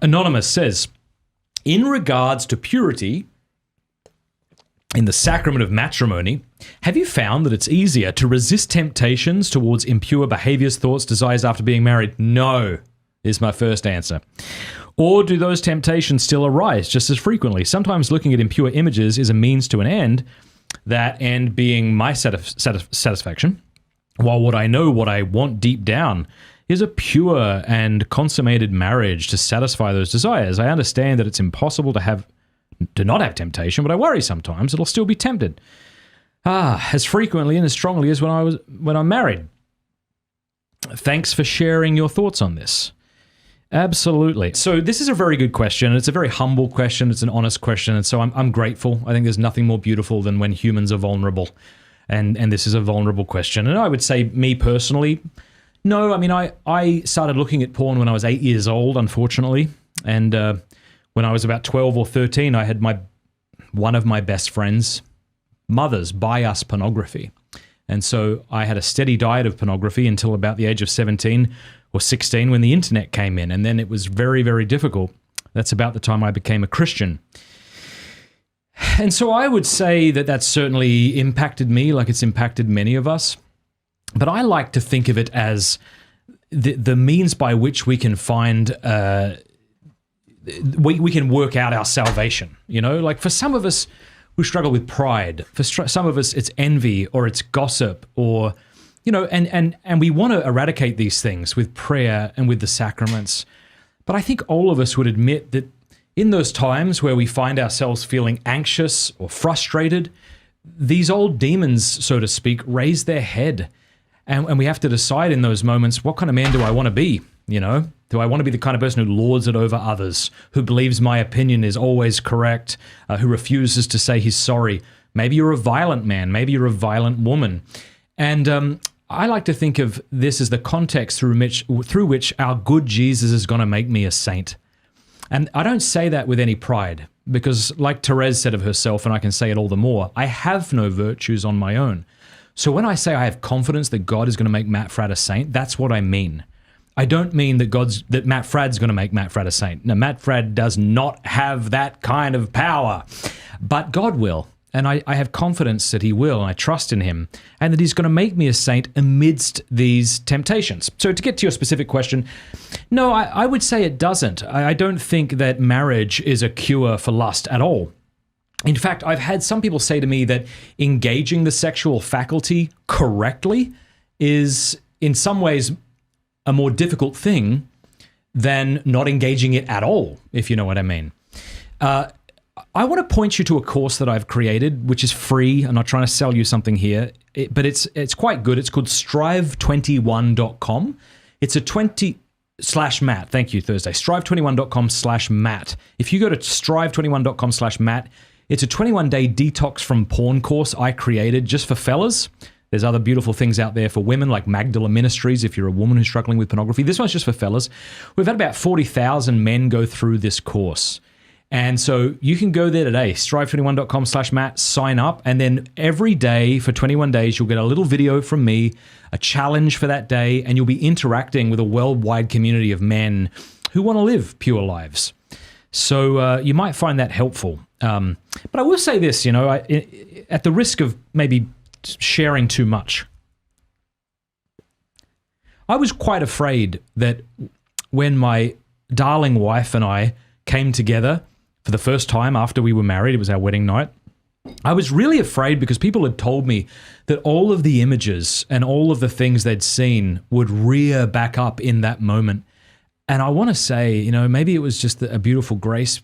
Anonymous says, in regards to purity in the sacrament of matrimony, have you found that it's easier to resist temptations towards impure behaviors, thoughts, desires after being married? No, is my first answer. Or do those temptations still arise just as frequently? Sometimes looking at impure images is a means to an end, that end being my satisfaction, while what I want deep down is a pure and consummated marriage to satisfy those desires. I understand that it's impossible to not have temptation, but I worry sometimes it'll still be tempted. As frequently and as strongly as when I'm married. Thanks for sharing your thoughts on this. Absolutely. So this is a very good question. It's a very humble question. It's an honest question. And so I'm grateful. I think there's nothing more beautiful than when humans are vulnerable. And this is a vulnerable question. And I would say, me personally, no. I mean, I started looking at porn when I was 8 years old, unfortunately. And when I was about 12 or 13, I had one of my best friends' mothers buy us pornography. And so I had a steady diet of pornography until about the age of 17 or 16 when the internet came in. And then it was very, very difficult. That's about the time I became a Christian. And so I would say that that's certainly impacted me like it's impacted many of us. But I like to think of it as the means by which we can find, we can work out our salvation. You know, like for some of us, we struggle with pride. For some of us, it's envy or it's gossip or, you know, and we want to eradicate these things with prayer and with the sacraments. But I think all of us would admit that in those times where we find ourselves feeling anxious or frustrated, these old demons, so to speak, raise their head. And we have to decide in those moments, what kind of man do I want to be? You know, do I want to be the kind of person who lords it over others, who believes my opinion is always correct, who refuses to say he's sorry? Maybe you're a violent man. Maybe you're a violent woman. And I like to think of this as the context through which our good Jesus is going to make me a saint. And I don't say that with any pride, because like Therese said of herself, and I can say it all the more, I have no virtues on my own. So when I say I have confidence that God is going to make Matt Fradd a saint, that's what I mean. I don't mean that Matt Fradd's going to make Matt Fradd a saint. No, Matt Fradd does not have that kind of power, but God will. And I have confidence that he will, and I trust in him, and that he's going to make me a saint amidst these temptations. So to get to your specific question, no, I would say it doesn't. I don't think that marriage is a cure for lust at all. In fact, I've had some people say to me that engaging the sexual faculty correctly is in some ways a more difficult thing than not engaging it at all, if you know what I mean. I want to point you to a course that I've created, which is free. I'm not trying to sell you something here, but it's quite good. It's called strive21.com. It's a /Matt. Thank you, Thursday. strive21.com/Matt. If you go to strive21.com/Matt, it's a 21-day detox from porn course I created just for fellas. There's other beautiful things out there for women, like Magdala Ministries, if you're a woman who's struggling with pornography. This one's just for fellas. We've had about 40,000 men go through this course. And so you can go there today, strive21.com/Matt, sign up, and then every day for 21 days, you'll get a little video from me, a challenge for that day, and you'll be interacting with a worldwide community of men who want to live pure lives. So you might find that helpful. But I will say this, you know, at the risk of maybe sharing too much, I was quite afraid that when my darling wife and I came together for the first time after we were married, it was our wedding night, I was really afraid because people had told me that all of the images and all of the things they'd seen would rear back up in that moment. And I want to say, you know, maybe it was just a beautiful grace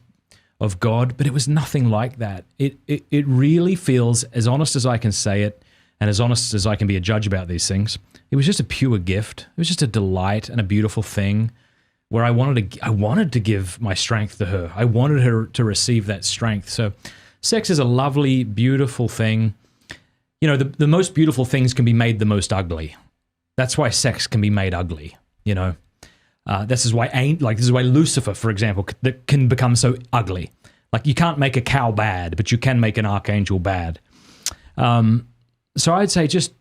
of God, but it was nothing like that. It really feels, as honest as I can say it, and as honest as I can be a judge about these things, it was just a pure gift. It was just a delight and a beautiful thing where I wanted to give my strength to her. I wanted her to receive that strength. So sex is a lovely, beautiful thing. You know, the most beautiful things can be made the most ugly. That's why sex can be made ugly, you know. This is why Lucifer, for example, can become so ugly. Like you can't make a cow bad, but you can make an archangel bad. So I'd say just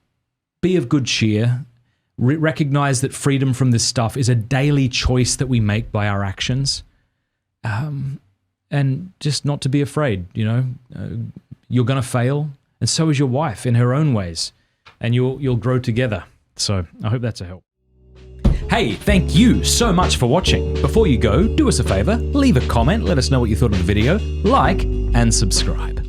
be of good cheer. Recognize that freedom from this stuff is a daily choice that we make by our actions. and just not to be afraid. You're going to fail, and so is your wife in her own ways, and you'll grow together. So I hope that's a help. Hey, thank you so much for watching. Before you go, do us a favor, leave a comment, let us know what you thought of the video, like, and subscribe.